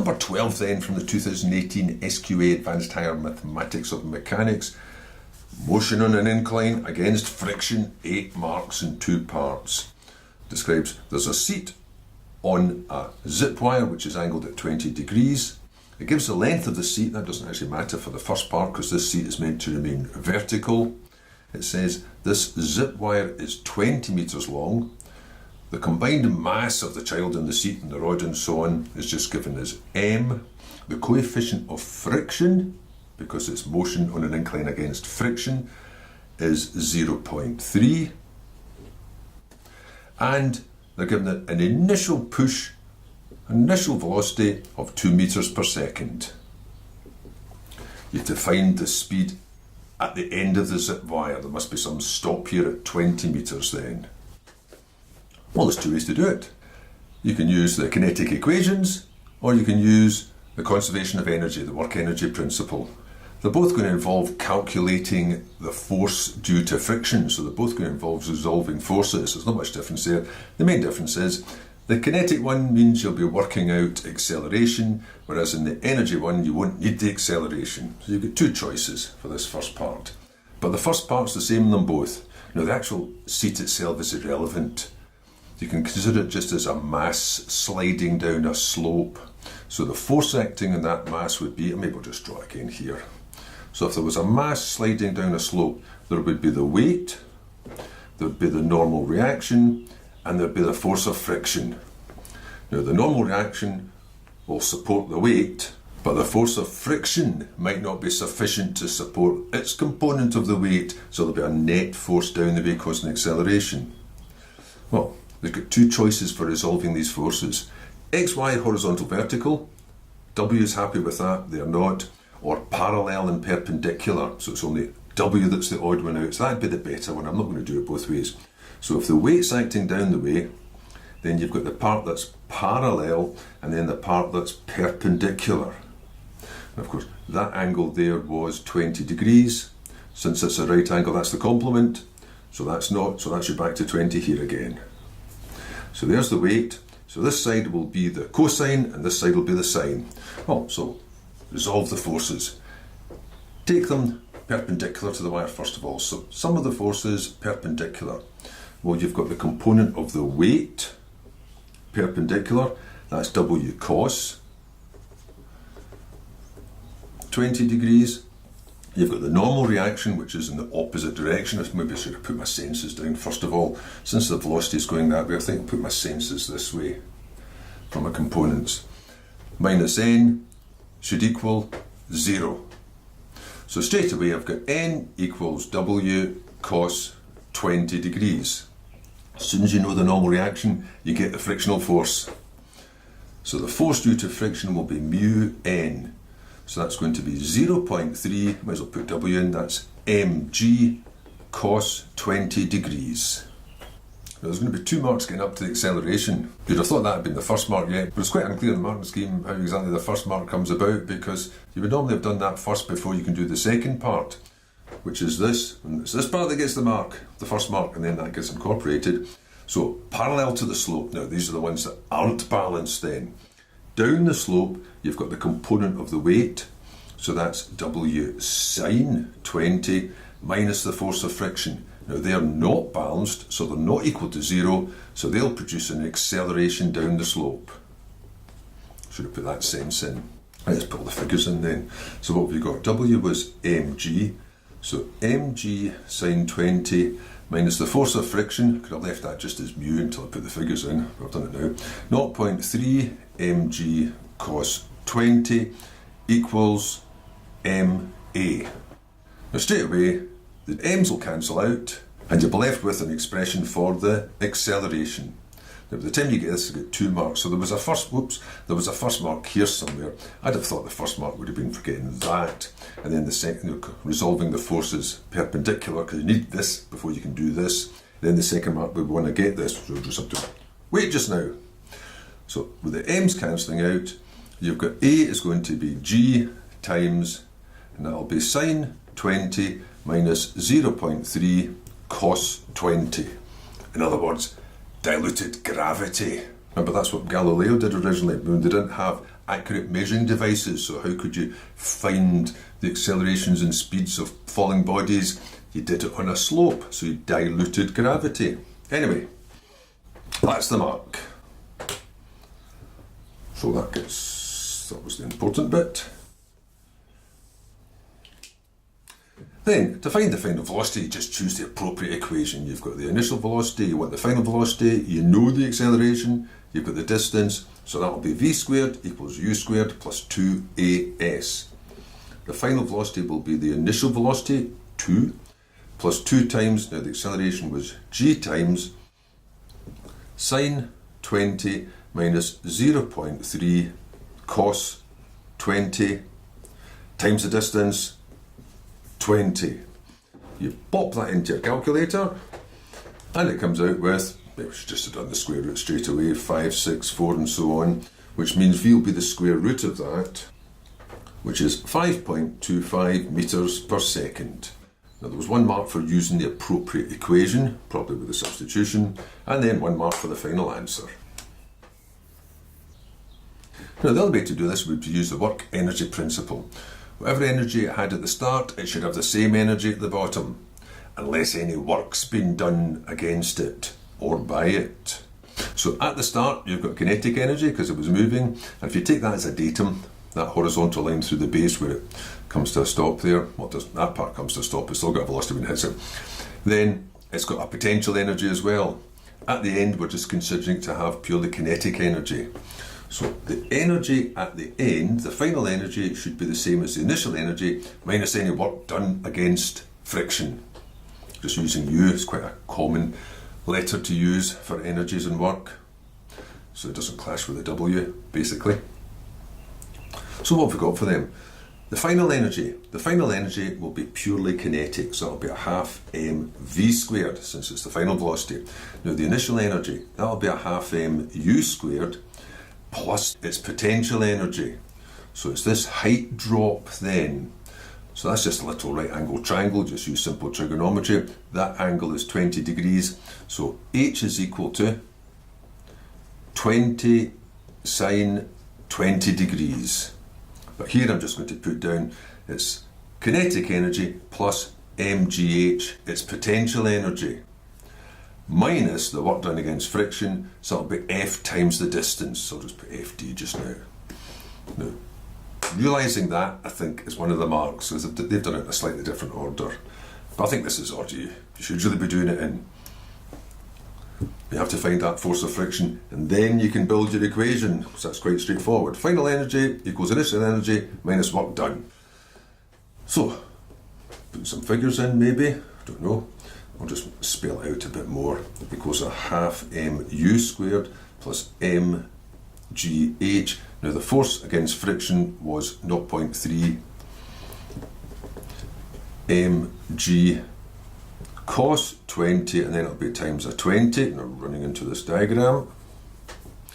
Number 12 then from the 2018 SQA Advanced Higher Mathematics of Mechanics. Motion on an incline against friction, 8 marks in 2 parts. Describes there's a seat on a zip wire which is angled at 20 degrees. It gives the length of the seat. That doesn't actually matter for the first part because this seat is meant to remain vertical. It says this zip wire is 20 meters long. The combined mass of the child in the seat and the rod and so on is just given as m. The coefficient of friction, because it's motion on an incline against friction, is 0.3. And they're given an initial push, initial velocity of 2 meters per second. You have to find the speed at the end of the zip wire. There must be some stop here at 20 meters then. Well, there's 2 ways to do it. You can use the kinetic equations, or you can use the conservation of energy, the work energy principle. They're both going to involve calculating the force due to friction, so they're both going to involve resolving forces. There's not much difference there. The main difference is the kinetic one means you'll be working out acceleration, whereas in the energy one you won't need the acceleration. So you've got 2 choices for this first part. But the first part's the same in them both. Now the actual seat itself is irrelevant. You can consider it just as a mass sliding down a slope. So the force acting on that mass would be, maybe I'll just draw again here. So if there was a mass sliding down a slope, there would be the weight, there would be the normal reaction, and there would be the force of friction. Now the normal reaction will support the weight, but the force of friction might not be sufficient to support its component of the weight, so there'll be a net force down the way causing acceleration. Well, we've got 2 choices for resolving these forces. X, Y, horizontal, vertical. W is happy with that, they're not. Or parallel and perpendicular, so it's only W that's the odd one out. So that'd be the better one. I'm not going to do it both ways. So if the weight's acting down the way, then you've got the part that's parallel and then the part that's perpendicular. And of course, that angle there was 20 degrees. Since it's a right angle, that's the complement. So that's not, so that's you back to 20 here again. So there's the weight. So this side will be the cosine and this side will be the sine. Well, so resolve the forces. Take them perpendicular to the wire first of all. So sum of the forces perpendicular. Well, you've got the component of the weight perpendicular. That's W cos 20 degrees. You've got the normal reaction, which is in the opposite direction. Maybe I should have put my senses down first of all. Since the velocity is going that way, I think I'll put my senses this way from my components. Minus n should equal 0. So straight away I've got n equals W cos 20 degrees. As soon as you know the normal reaction, you get the frictional force. So the force due to friction will be mu n. So that's going to be 0.3, might as well put W in, that's mg cos 20 degrees. Now there's going to be 2 marks getting up to the acceleration. You'd have thought that had been the first mark yet, but it's quite unclear in the marking scheme how exactly the first mark comes about, because you would normally have done that first before you can do the second part, which is this. And it's this part that gets the mark, the first mark, and then that gets incorporated. So parallel to the slope. Now these are the ones that aren't balanced then. Down the slope, you've got the component of the weight, so that's W sine 20 minus the force of friction. Now they're not balanced, so they're not equal to 0, so they'll produce an acceleration down the slope. Should have put that sense in. Let's put all the figures in then. So what have we got? W was mg, so mg sine 20 minus the force of friction. Could have left that just as mu until I put the figures in. I've done it now. 0.3 mg cos 20 equals ma. Now straight away, the m's will cancel out and you'll be left with an expression for the acceleration. Now by the time you get this, you get 2 marks. So there was a first mark here somewhere. I'd have thought the first mark would have been for getting that, and then the second, resolving the forces perpendicular, because you need this before you can do this. Then the second mark, we want to get this, so we'll just have to wait just now. So with the m's cancelling out, you've got A is going to be g times, and that'll be sine 20 minus 0.3 cos 20. In other words, diluted gravity. Remember, that's what Galileo did originally. When they didn't have accurate measuring devices. So how could you find the accelerations and speeds of falling bodies? You did it on a slope, so you diluted gravity. Anyway, that's the mark. So that was the important bit. Then, to find the final velocity, you just choose the appropriate equation. You've got the initial velocity, you want the final velocity, you know the acceleration, you've got the distance, so that will be v squared equals u squared plus 2as. The final velocity will be the initial velocity, 2, plus 2 times, now the acceleration was g times sine 20 minus 0.3 cos 20 times the distance, 20. You pop that into your calculator and it comes out with, we should just have done the square root straight away, 5, 6, 4 and so on, which means v will be the square root of that, which is 5.25 metres per second. Now there was 1 mark for using the appropriate equation, probably with the substitution, and then 1 mark for the final answer. Now the other way to do this would be to use the work energy principle. Whatever energy it had at the start, it should have the same energy at the bottom, unless any work's been done against it or by it. So at the start, you've got kinetic energy because it was moving, and if you take that as a datum, that horizontal line through the base where it comes to a stop there, well, that part comes to a stop, it's still got a velocity when it hits it. Then it's got a potential energy as well. At the end, we're just considering to have purely kinetic energy. So the energy at the end, the final energy, should be the same as the initial energy minus any work done against friction. Just using U is quite a common letter to use for energies and work, so it doesn't clash with the W, basically. So what have we got for them? The final energy will be purely kinetic, so it'll be a half mv squared, since it's the final velocity. Now the initial energy, that'll be a half mu squared, plus its potential energy. So it's this height drop then. So that's just a little right angle triangle, just use simple trigonometry. That angle is 20 degrees. So h is equal to 20 sine 20 degrees. But here I'm just going to put down its kinetic energy plus mgh, its potential energy, minus the work done against friction, so it'll be F times the distance. So I'll just put FD just now. Now, realising that, I think, is one of the marks, because they've done it in a slightly different order. But I think this is order you should really be doing it in. You have to find that force of friction, and then you can build your equation, so that's quite straightforward. Final energy equals initial energy minus work done. So, put some figures in maybe, I don't know. I'll just spell it out a bit more. It equals a half mu squared plus mgh. Now the force against friction was 0.3 mg cos 20, and then it'll be times a 20. Now running into this diagram.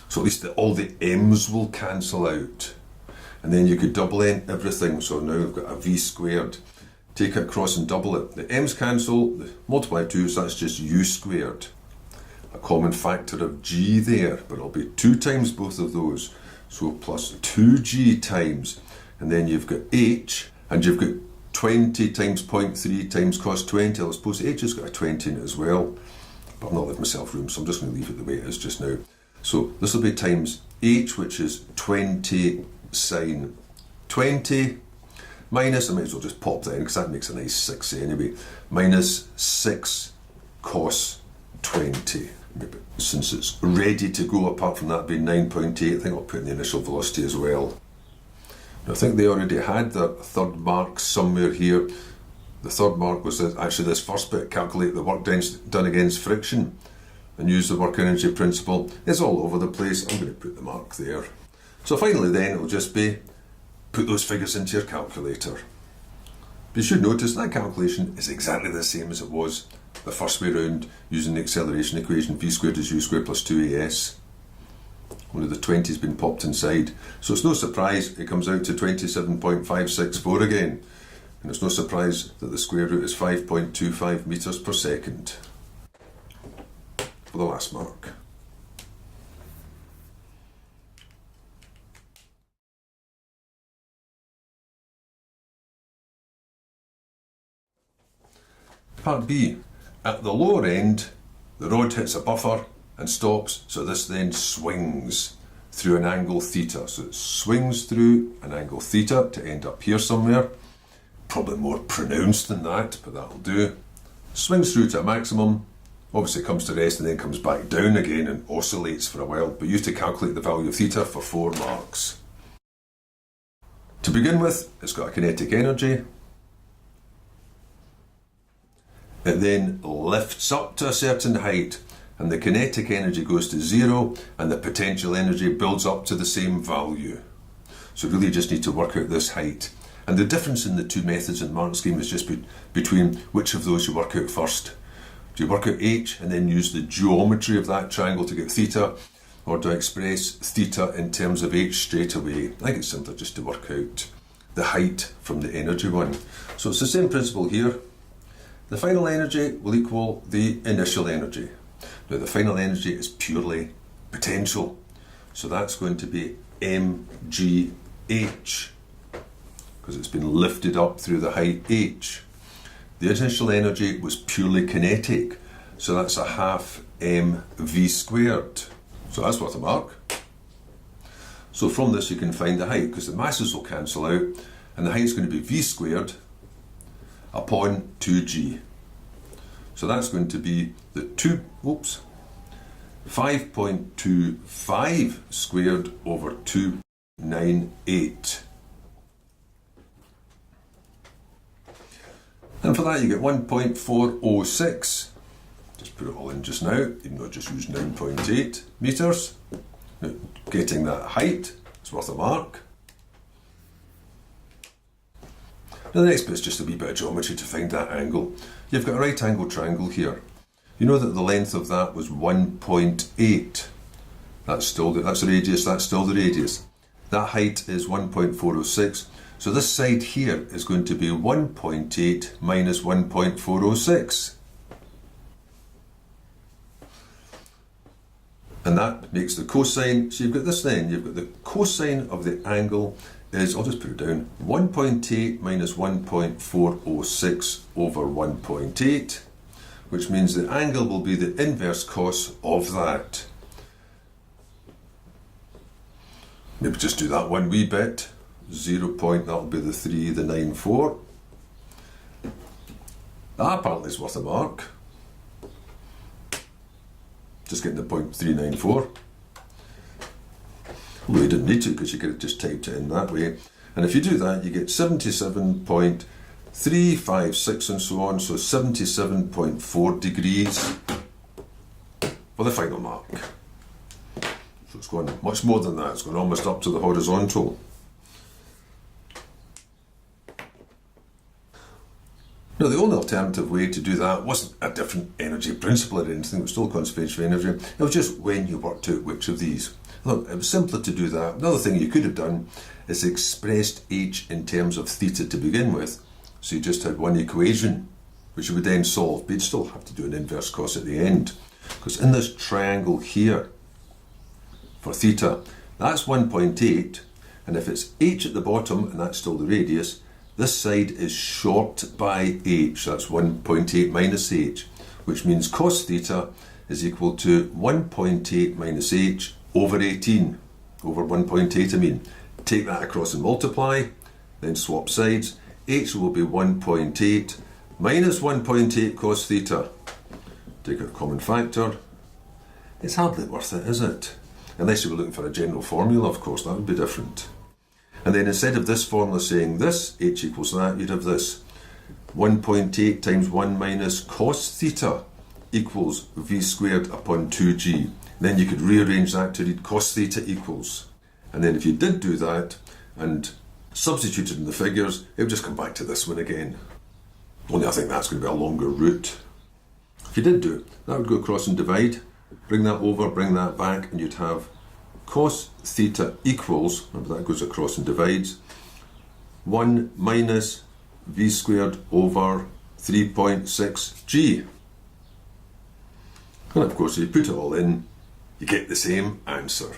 So at least all the m's will cancel out. And then you could double in everything. So now we've got a v squared. Take it across and double it. The m's cancel, multiply 2, so that's just u squared. A common factor of g there, but it'll be 2 times both of those. So plus 2g times, and then you've got h, and you've got 20 times 0.3 times cos 20. I suppose h has got a 20 in it as well, but I've not left myself room, so I'm just going to leave it the way it is just now. So this will be times h, which is 20 sine 20, minus, I might as well just pop that in because that makes a nice 6 anyway, minus 6 cos 20. Maybe, since it's ready to go, apart from that being 9.8, I think I'll put in the initial velocity as well. Now, I think they already had the third mark somewhere here. The third mark was actually this first bit, calculate the work done against friction and use the work energy principle. It's all over the place. I'm going to put the mark there. So finally then, it'll just be put those figures into your calculator. But you should notice that calculation is exactly the same as it was the first way round, using the acceleration equation. V squared is u squared plus 2as. Only the 20 has been popped inside. So it's no surprise it comes out to 27.564 again. And it's no surprise that the square root is 5.25 metres per second for the last mark. Part B. At the lower end, the rod hits a buffer and stops, so this then swings through an angle theta. So it swings through an angle theta to end up here somewhere. Probably more pronounced than that, but that'll do. Swings through to a maximum, obviously comes to rest and then comes back down again and oscillates for a while, but used to calculate the value of theta for 4 marks. To begin with, it's got a kinetic energy. It then lifts up to a certain height and the kinetic energy goes to 0 and the potential energy builds up to the same value. So really you just need to work out this height. And the difference in the two methods in the mark scheme is just between which of those you work out first. Do you work out h and then use the geometry of that triangle to get theta, or do I express theta in terms of h straight away? I think it's simpler just to work out the height from the energy one. So it's the same principle here. The final energy will equal the initial energy. Now the final energy is purely potential, so that's going to be mgh, because it's been lifted up through the height h. The initial energy was purely kinetic, so that's a half mv squared. So that's worth a mark. So from this you can find the height, because the masses will cancel out, and the height is going to be v squared upon 2g. So that's going to be the 5.25 squared over 298. And for that you get 1.406. Just put it all in just now, even though I just used 9.8 metres. Now, getting that height is worth a mark. Now the next bit is just a wee bit of geometry to find that angle. You've got a right angle triangle here. You know that the length of that was 1.8. That's the radius, that's still the radius. That height is 1.406. So this side here is going to be 1.8 minus 1.406. And that makes the cosine. So you've got this then, you've got the cosine of the angle is, I'll just put it down, 1.8 minus 1.406 over 1.8, which means the angle will be the inverse cos of that. Maybe just do that one wee bit. 0 point, that'll be the 3,9,4. That apparently is worth a mark. Just getting the 0.394. Although you didn't need to, because you could have just typed it in that way. And if you do that, you get 77.356 and so on, so 77.4 degrees for the final mark. So it's going much more than that, it's going almost up to the horizontal. Now the only alternative way to do that wasn't a different energy principle or anything, it was still conservation of energy, it was just when you worked out which of these. Look, it was simpler to do that. Another thing you could have done is expressed h in terms of theta to begin with. So you just had one equation, which you would then solve, but you'd still have to do an inverse cos at the end. Because in this triangle here, for theta, that's 1.8, and if it's h at the bottom, and that's still the radius, this side is short by h, that's 1.8 minus h, which means cos theta is equal to 1.8 minus h over 18, over 1.8 I mean. Take that across and multiply, then swap sides. H will be 1.8 minus 1.8 cos theta. Take out a common factor. It's hardly worth it, is it? Unless you were looking for a general formula, of course, that would be different. And then instead of this formula saying this, h equals that, you'd have this. 1.8 times 1 minus cos theta equals v squared upon 2g. Then you could rearrange that to read cos theta equals. And then if you did do that and substituted in the figures, it would just come back to this one again. Only I think that's going to be a longer route. If you did do it, that would go across and divide. Bring that over, bring that back, and you'd have cos theta equals, remember that goes across and divides, 1 minus v squared over 3.6g. And of course, if you put it all in, you get the same answer.